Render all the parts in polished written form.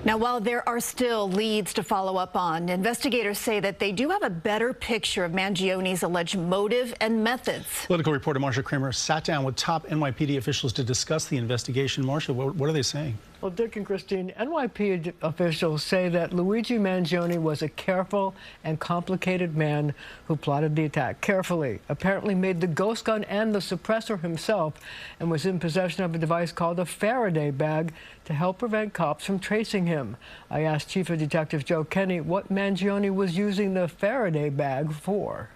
Now, while there are still leads to follow up on, investigators say that they do have a better picture of Mangione's alleged motive and methods. Political reporter Marcia Kramer sat down with top NYPD officials to discuss the investigation. Marcia, what are they saying? Well, Dick and Christine, NYPD officials say that Luigi Mangione was a careful and complicated man who plotted the attack carefully, apparently made the ghost gun and the suppressor himself, and was in possession of a device called a Faraday bag to help prevent cops from tracing him. I asked Chief of Detective Joe Kenny what Mangione was using the Faraday bag for.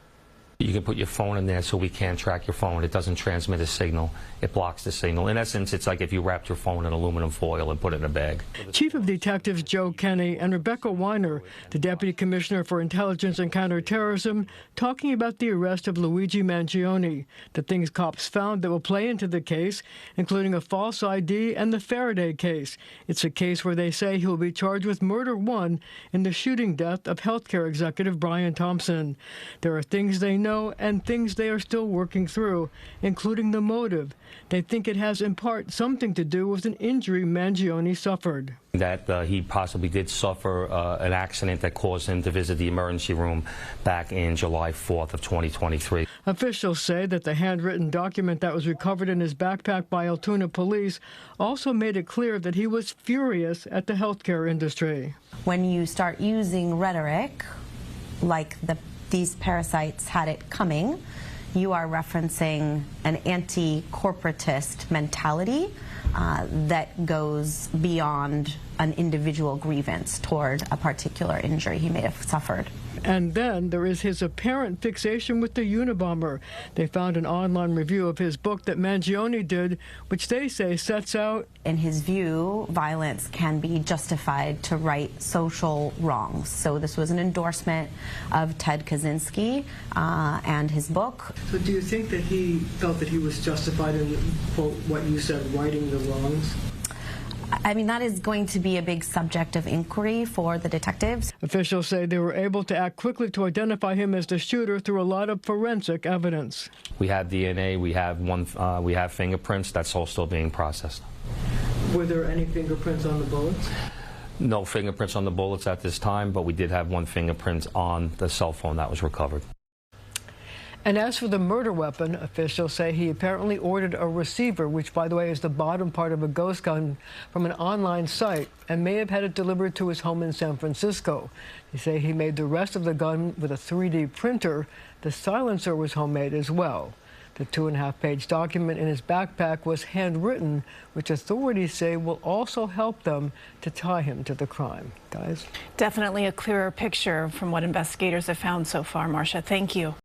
You can put your phone in there so we can't track your phone. It doesn't transmit a signal. It blocks the signal. In essence, it's like if you wrapped your phone in aluminum foil and put it in a bag. Chief of Detectives Joe Kenny and Rebecca Weiner, the Deputy Commissioner for Intelligence and Counterterrorism, talking about the arrest of Luigi Mangione, the things cops found that will play into the case, including a false ID and the Faraday case. It's a case where they say he'll be charged with murder one in the shooting death of healthcare executive Brian Thompson. There are things they know and things they are still working through, including the motive. They think it has in part something to do with an injury Mangione suffered. That he possibly did suffer an accident that caused him to visit the emergency room back in July 4th of 2023. Officials say that the handwritten document that was recovered in his backpack by Altoona police also made it clear that he was furious at the healthcare industry. When you start using rhetoric like these parasites had it coming, you are referencing an anti-corporatist mentality that goes beyond an individual grievance toward a particular injury he may have suffered. And then there is his apparent fixation with the Unabomber. They found an online review of his book that Mangione did, which they say sets out, in his view, violence can be justified to right social wrongs. So this was an endorsement of Ted Kaczynski and his book. So do you think that he felt that he was justified in, quote, what you said, righting the wrongs? I mean, that is going to be a big subject of inquiry for the detectives. Officials say they were able to act quickly to identify him as the shooter through a lot of forensic evidence. We have DNA, we have fingerprints. That's all still being processed. Were there any fingerprints on the bullets? No fingerprints on the bullets at this time, but we did have one fingerprint on the cell phone that was recovered. And as for the murder weapon, officials say he apparently ordered a receiver, which, by the way, is the bottom part of a ghost gun, from an online site, and may have had it delivered to his home in San Francisco. They say he made the rest of the gun with a 3D printer. The silencer was homemade as well. The 2.5-page document in his backpack was handwritten, which authorities say will also help them to tie him to the crime. Guys? Definitely a clearer picture from what investigators have found so far, Marcia. Thank you.